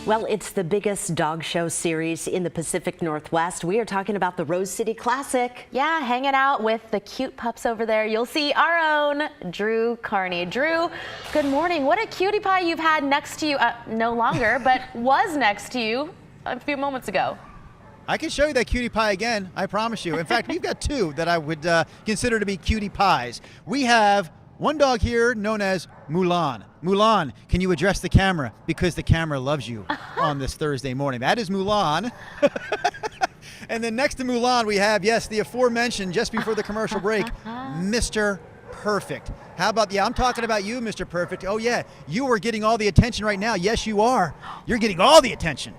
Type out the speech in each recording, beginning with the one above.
Well, it's the biggest dog show series in the Pacific Northwest. We are talking about the Rose City Classic. Yeah, hanging out with the cute pups over there. You'll see our own Drew Carney. Drew, good morning. What a cutie pie you've had next to you, no longer, but was next to you a few moments ago. I can show you that cutie pie again, I promise you. In fact, we've got two that I would consider to be cutie pies. We have one dog here known as Mulan. Mulan, can you address the camera? Because the camera loves you on this Thursday morning. That is Mulan. And then next to Mulan, we have, yes, the aforementioned, just before the commercial break, Mr. Perfect. How about, yeah, I'm talking about you, Mr. Perfect. Oh, yeah, you are getting all the attention right now. Yes, you are. You're getting all the attention.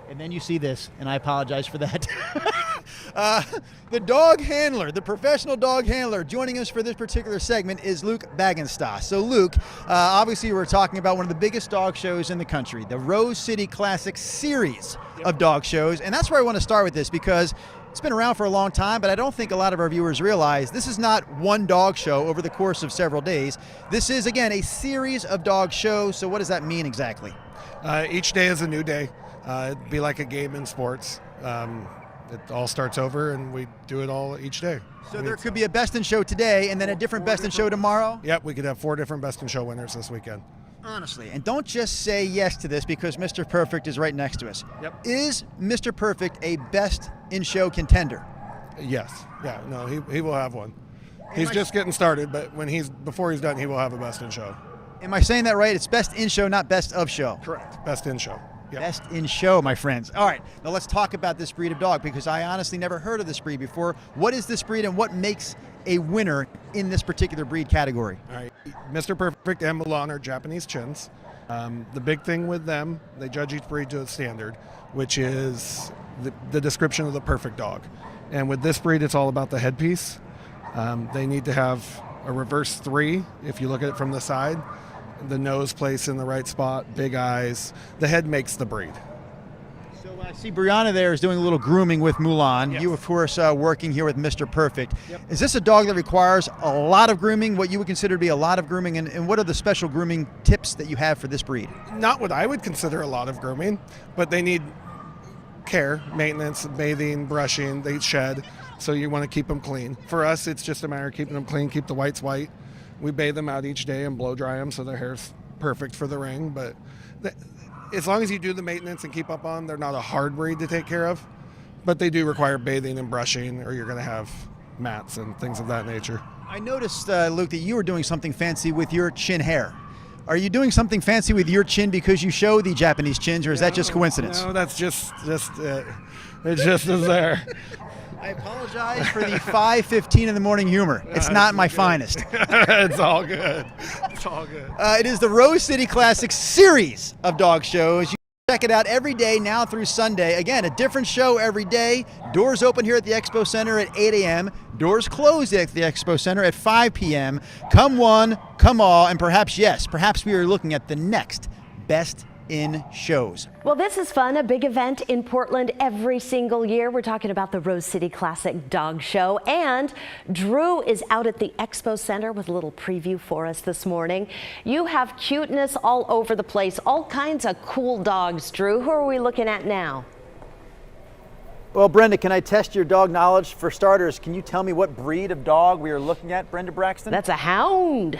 And then you see this, and I apologize for that. The dog handler, the professional dog handler, joining us for this particular segment is Luke Baggenstoss. So Luke, obviously we're talking about one of the biggest dog shows in the country, the Rose City Classic series of dog shows. And that's where I want to start with this because it's been around for a long time, but I don't think a lot of our viewers realize this is not one dog show over the course of several days. This is, again, a series of dog shows. So what does that mean exactly? Each day is a new day. It'd be like a game in sports. It all starts over, and we do it all each day. So there could be a best in show today, and then a different best in show tomorrow? Yep, we could have 4 different best in show winners this weekend. Honestly, and don't just say yes to this because Mr. Perfect is right next to us. Yep. Is Mr. Perfect a best in show contender? Yes. Yeah. No, he will have one. He's just getting started, but before he's done, he will have a best in show. Am I saying that right? It's best in show, not best of show. Correct. Best in show. Yep. Best in show, my friends. All right, now let's talk about this breed of dog because I honestly never heard of this breed before. What is this breed and what makes a winner in this particular breed category? All right, Mr. Perfect and Mulan are Japanese chins. The big thing with them, they judge each breed to a standard, which is the description of the perfect dog. And with this breed, it's all about the headpiece. They need to have a reverse 3 if you look at it from the side. The nose placed in the right spot, big eyes. The head makes the breed. So I see Brianna there is doing a little grooming with Mulan. Yes. You, of course, working here with Mr. Perfect. Yep. Is this a dog that requires a lot of grooming, what you would consider to be a lot of grooming, and what are the special grooming tips that you have for this breed? Not what I would consider a lot of grooming, but they need care, maintenance, bathing, brushing, they shed, so you want to keep them clean. For us, it's just a matter of keeping them clean, keep the whites white. We bathe them out each day and blow dry them so their hair's perfect for the ring. But as long as you do the maintenance and keep up on, they're not a hard breed to take care of. But they do require bathing and brushing, or you're going to have mats and things of that nature. I noticed, Luke, that you were doing something fancy with your chin hair. Are you doing something fancy with your chin because you show the Japanese chins, or is that just coincidence? No, that's just it. It just is there. I apologize for the 5:15 in the morning humor. It's not my finest. It's all good. It's all good. It is the Rose City Classic series of dog shows. You can check it out every day now through Sunday. Again, a different show every day. Doors open here at the Expo Center at 8 a.m. Doors closed at the Expo Center at 5 p.m. Come one, come all, and perhaps we are looking at the next best in shows. Well, this is fun, a big event in Portland every single year. We're talking about the Rose City Classic Dog Show, and Drew is out at the Expo Center with a little preview for us this morning. You have cuteness all over the place, all kinds of cool dogs, Drew. Who are we looking at now? Well, Brenda, can I test your dog knowledge? For starters, can you tell me what breed of dog we are looking at, Brenda Braxton? That's a hound.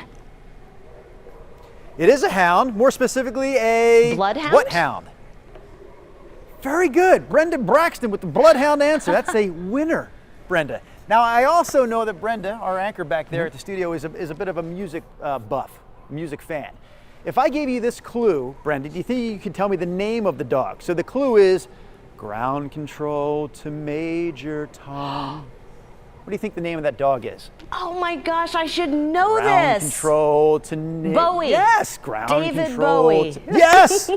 It is a hound, more specifically a Bloodhound? What hound? Very good. Brenda Braxton with the Bloodhound answer. That's a winner, Brenda. Now, I also know that Brenda, our anchor back there at the studio, is a bit of a music buff, music fan. If I gave you this clue, Brenda, do you think you can tell me the name of the dog? So the clue is ground control to Major Tom. What do you think the name of that dog is? Oh my gosh, I should know ground this. Control to Bowie. Yes, ground David control. Bowie. Yes.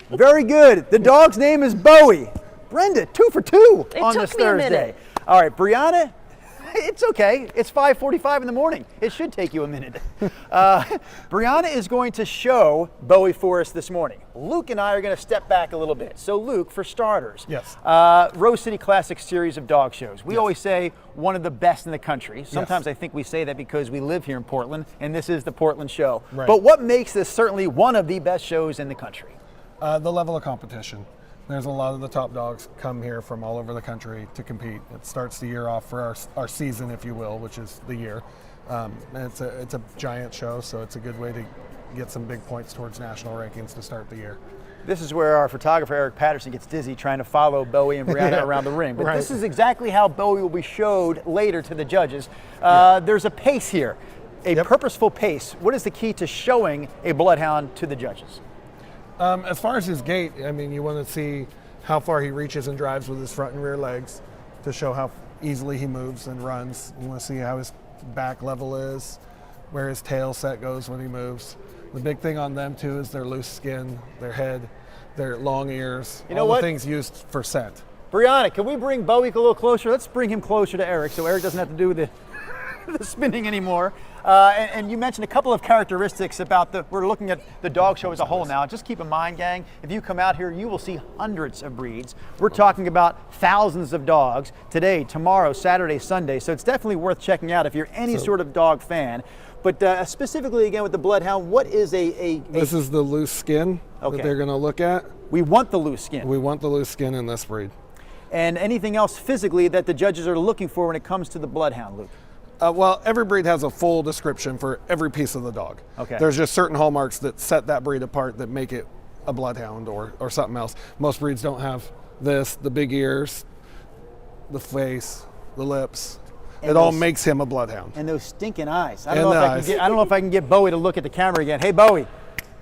Very good. The dog's name is Bowie. Brenda, 2 for 2 on this took me a Thursday. minute. All right, Brianna. It's okay. It's 5:45 in the morning. It should take you a minute. Brianna is going to show Bowie for us this morning. Luke and I are going to step back a little bit. So Luke, for starters, Yes. Rose City Classic series of dog shows. We always say one of the best in the country. Sometimes I think we say that because we live here in Portland, and this is the Portland show. Right. But what makes this certainly one of the best shows in the country? The level of competition. There's a lot of the top dogs come here from all over the country to compete. It starts the year off for our season, if you will, which is the year. And it's a giant show, so it's a good way to get some big points towards national rankings to start the year. This is where our photographer, Eric Patterson, gets dizzy trying to follow Bowie and Brianna around the ring. But this is exactly how Bowie will be showed later to the judges. There's a pace here, a purposeful pace. What is the key to showing a Bloodhound to the judges? As far as his gait, I mean, you want to see how far he reaches and drives with his front and rear legs to show how easily he moves and runs. You want to see how his back level is, where his tail set goes when he moves. The big thing on them too is their loose skin, their head, their long ears, You know all what? the things used for scent. Brianna, can we bring Bowie a little closer? Let's bring him closer to Eric so Eric doesn't have to do the spinning anymore. And you mentioned a couple of characteristics about we're looking at the dog show as a whole now. Just keep in mind, gang, if you come out here, you will see hundreds of breeds. We're talking about thousands of dogs today, tomorrow, Saturday, Sunday. So it's definitely worth checking out if you're any sort of dog fan. But specifically, again, with the Bloodhound, what is This is the loose skin that they're going to look at. We want the loose skin. We want the loose skin in this breed. And anything else physically that the judges are looking for when it comes to the Bloodhound, Luke? Well, every breed has a full description for every piece of the dog. Okay. There's just certain hallmarks that set that breed apart that make it a Bloodhound or something else. Most breeds don't have this, the big ears, the face, the lips. It all makes him a Bloodhound. And those stinking eyes. And the I don't know if I can get Bowie to look at the camera again. Hey, Bowie,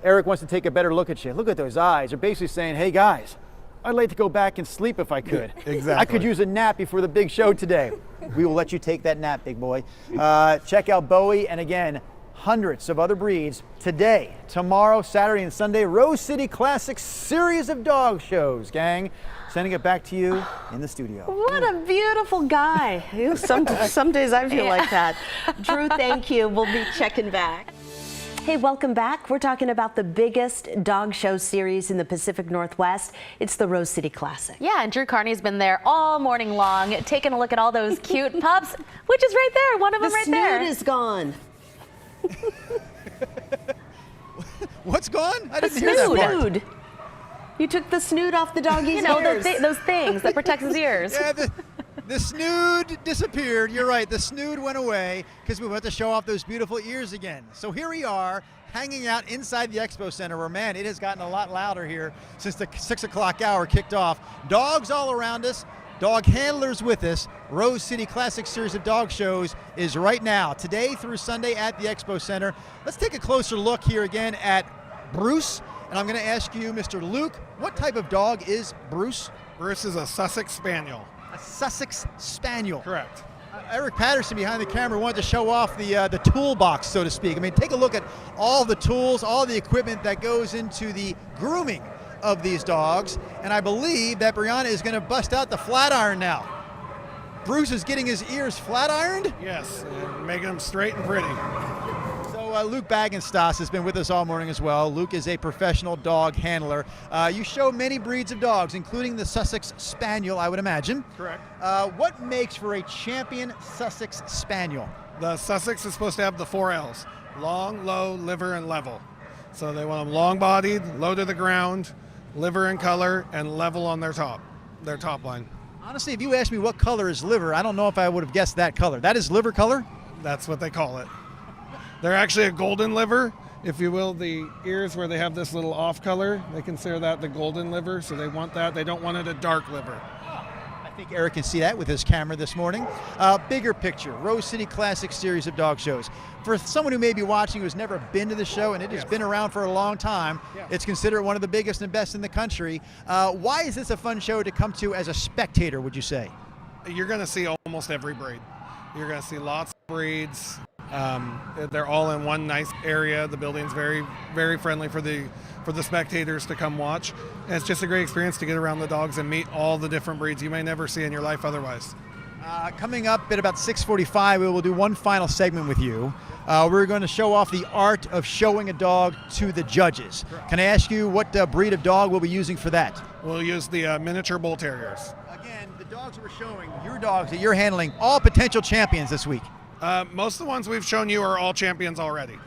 Eric wants to take a better look at you. Look at those eyes. They're basically saying, hey, guys, I'd like to go back and sleep if I could. Exactly. I could use a nap before the big show today. We will let you take that nap, big boy. Check out Bowie, and again, hundreds of other breeds today, tomorrow, Saturday, and Sunday. Rose City Classic series of dog shows, gang. Sending it back to you in the studio. What a beautiful guy. Some days I feel like that. Drew, thank you. We'll be checking back. Hey, welcome back. We're talking about the biggest dog show series in the Pacific Northwest. It's the Rose City Classic. Yeah, and Drew Carney's been there all morning long, taking a look at all those cute pups, which is right there, one of them right there. The snoot is gone. What's gone? I The didn't hear that part. snoot. You took the snoot off the doggy's You know, ears. those things that protect his ears. Yeah, the snood disappeared. You're right. The snood went away because we went to show off those beautiful ears again. So here we are hanging out inside the Expo Center where, man, it has gotten a lot louder here since the 6 o'clock hour kicked off. Dogs all around us, dog handlers with us. Rose City Classic series of dog shows is right now, today through Sunday at the Expo Center. Let's take a closer look here again at Bruce. And I'm going to ask you, Mr. Luke, what type of dog is Bruce? Bruce is a Sussex Spaniel. A Sussex Spaniel. Correct. Eric Patterson behind the camera wanted to show off the toolbox, so to speak. I mean, take a look at all the tools, all the equipment that goes into the grooming of these dogs. And I believe that Brianna is going to bust out the flat iron now. Bruce is getting his ears flat ironed. Yes, and making them straight and pretty. So Luke Bagenstos has been with us all morning as well. Luke is a professional dog handler. You show many breeds of dogs, including the Sussex Spaniel, I would imagine. Correct. What makes for a champion Sussex Spaniel? The Sussex is supposed to have the 4 L's: long, low, liver, and level. So they want them long-bodied, low to the ground, liver in color, and level on their top line. Honestly, if you asked me what color is liver, I don't know if I would have guessed that color. That is liver color? That's what they call it. They're actually a golden liver, if you will. The ears where they have this little off color, they consider that the golden liver, so they want that. They don't want it a dark liver. I think Eric can see that with his camera this morning. Bigger picture, Rose City Classic series of dog shows. For someone who may be watching who's never been to the show, and it has been around for a long time, it's considered one of the biggest and best in the country. Why is this a fun show to come to as a spectator, would you say? You're going to see almost every breed. You're going to see lots of breeds. They're all in one nice area. The building's very, very friendly for the spectators to come watch. And it's just a great experience to get around the dogs and meet all the different breeds you may never see in your life otherwise. Coming up at about 6:45, we will do one final segment with you. We're going to show off the art of showing a dog to the judges. Can I ask you what breed of dog we'll be using for that? We'll use the miniature bull terriers. Again, the dogs that we're showing, your dogs that you're handling, all potential champions this week. Most of the ones we've shown you are all champions already.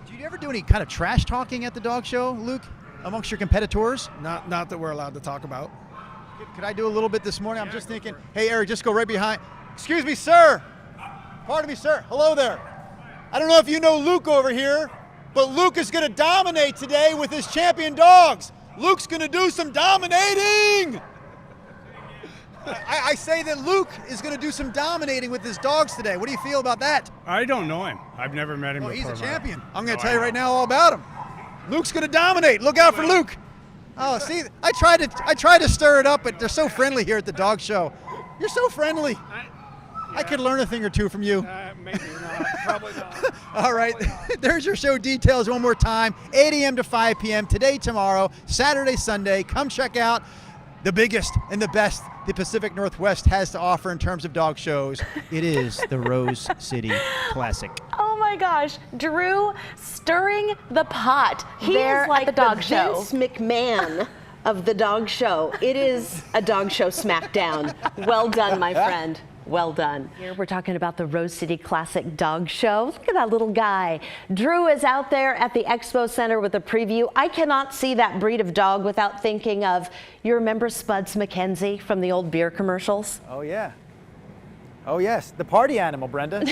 Do you ever do any kind of trash talking at the dog show, Luke, amongst your competitors? Not that we're allowed to talk about. Could I do a little bit this morning? I'm just thinking, hey, Eric, just go right behind. Excuse me, sir. Pardon me, sir. Hello there. I don't know if you know Luke over here, but Luke is going to dominate today with his champion dogs. Luke's going to do some dominating. I say that Luke is going to do some dominating with his dogs today. What do you feel about that? I don't know him. I've never met him Oh, before. he's a champion. I'm going to tell you right now all about him. Luke's going to dominate. Look out for Luke. Oh, see, I tried to stir it up, but they're so friendly here at the dog show. You're so friendly. I could learn a thing or two from you. Maybe not. Probably not. All right, there's your show details one more time. 8 a.m. to 5 p.m. today, tomorrow, Saturday, Sunday. Come check out the biggest and the best the Pacific Northwest has to offer in terms of dog shows. It is the Rose City Classic. Oh my gosh, Drew stirring the pot He there is like at the dog show. Vince McMahon of the dog show. It is a dog show smackdown. Well done, my friend. Well done. Here we're talking about the Rose City Classic Dog Show. Look at that little guy. Drew is out there at the Expo Center with a preview. I cannot see that breed of dog without thinking of, you remember Spuds MacKenzie from the old beer commercials? Oh, yeah. Oh, yes. The party animal, Brenda.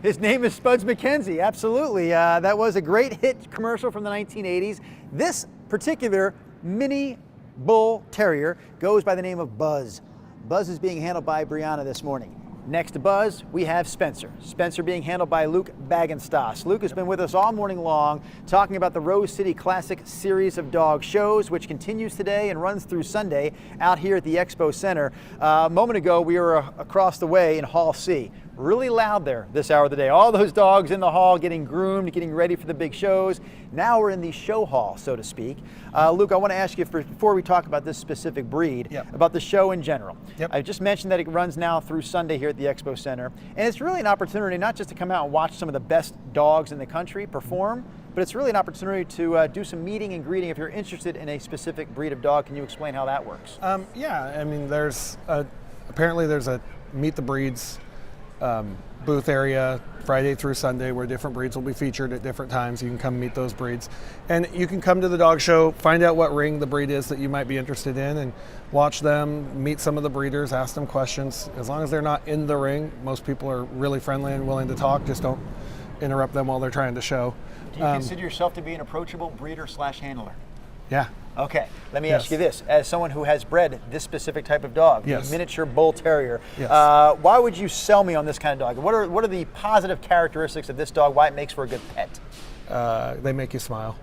His name is Spuds MacKenzie. Absolutely. That was a great hit commercial from the 1980s. This particular mini bull terrier goes by the name of Buzz. Buzz is being handled by Brianna this morning. Next to Buzz, we have Spencer. Spencer being handled by Luke Bagenstos. Luke has been with us all morning long talking about the Rose City Classic series of dog shows, which continues today and runs through Sunday out here at the Expo Center. A moment ago, we were across the way in Hall C. Really loud there this hour of the day. All those dogs in the hall getting groomed, getting ready for the big shows. Now we're in the show hall, so to speak. Luke, I want to ask you, before we talk about this specific breed, about the show in general. I just mentioned that it runs now through Sunday here at the Expo Center, and it's really an opportunity not just to come out and watch some of the best dogs in the country perform, but it's really an opportunity to do some meeting and greeting if you're interested in a specific breed of dog. Can you explain how that works? Yeah, I mean, apparently there's a Meet the Breeds booth area Friday through Sunday where different breeds will be featured at different times. You can come meet those breeds, and you can come to the dog show, find out what ring the breed is that you might be interested in, and watch them, meet some of the breeders, ask them questions. As long as they're not in the ring, most people are really friendly and willing to talk. Just don't interrupt them while they're trying to show. Do you consider yourself to be an approachable breeder/handler? Yeah. Okay, let me ask you this. As someone who has bred this specific type of dog, a miniature bull terrier, why would you sell me on this kind of dog? What are the positive characteristics of this dog, why it makes for a good pet? They make you smile.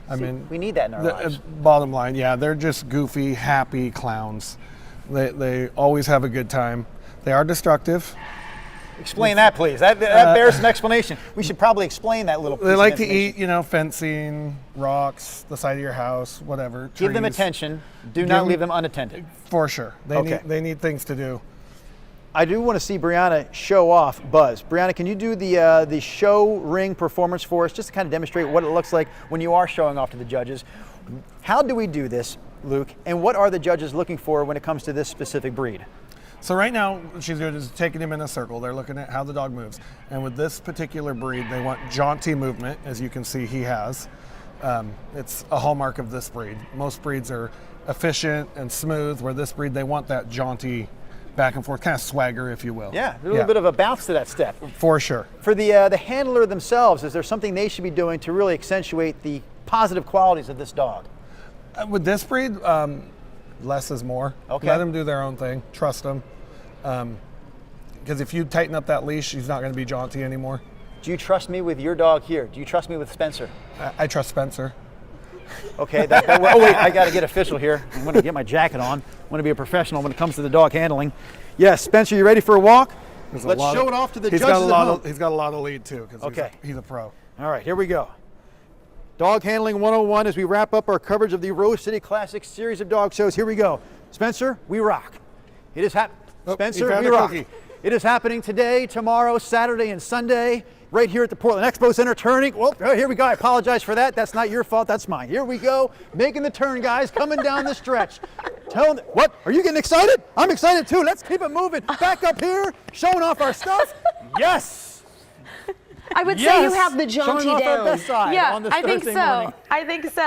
I mean, we need that in our lives. Bottom line, yeah, they're just goofy, happy clowns. They always have a good time. They are destructive. Explain that, please. That bears some explanation. We should probably explain that little piece. They like to eat, fencing, rocks, the side of your house, whatever. Give them attention. Do not leave them unattended. For sure. They need things to do. I do want to see Brianna show off Buzz. Brianna, can you do the show ring performance for us, just to kind of demonstrate what it looks like when you are showing off to the judges? How do we do this, Luke? And what are the judges looking for when it comes to this specific breed? So right now, she's just taking him in a circle. They're looking at how the dog moves. And with this particular breed, they want jaunty movement, as you can see he has. It's a hallmark of this breed. Most breeds are efficient and smooth, where this breed, they want that jaunty back and forth, kind of swagger, if you will. Yeah, a little bit of a bounce to that step. For sure. For the handler themselves, is there something they should be doing to really accentuate the positive qualities of this dog? With this breed, less is more. Okay. Let them do their own thing. Trust them. Because if you tighten up that leash, he's not going to be jaunty anymore. Do you trust me with your dog here? Do you trust me with Spencer? I trust Spencer. Okay. Oh, wait, I got to get official here. I'm going to get my jacket on. I want to be a professional when it comes to the dog handling. Yes, Spencer, you ready for a walk? Let's show it off to the judges at home. He's got a lot of lead, too, because he's a pro. All right, here we go. Dog Handling 101 as we wrap up our coverage of the Rose City Classic series of dog shows. Here we go. Spencer, we rock. It is happening. Oh, Spencer, you found we a rock. cookie. It is happening today, tomorrow, Saturday, and Sunday, right here at the Portland Expo Center, turning. Well, here we go. I apologize for that. That's not your fault. That's mine. Here we go. Making the turn, guys. Coming down the stretch. Tell them, what? Are you getting excited? I'm excited too. Let's keep it moving. Back up here, showing off our stuff. Yes. I would say Yes. you have the jaunty Showing off our down. best side Yeah, on this I think Thursday so. morning. I think so.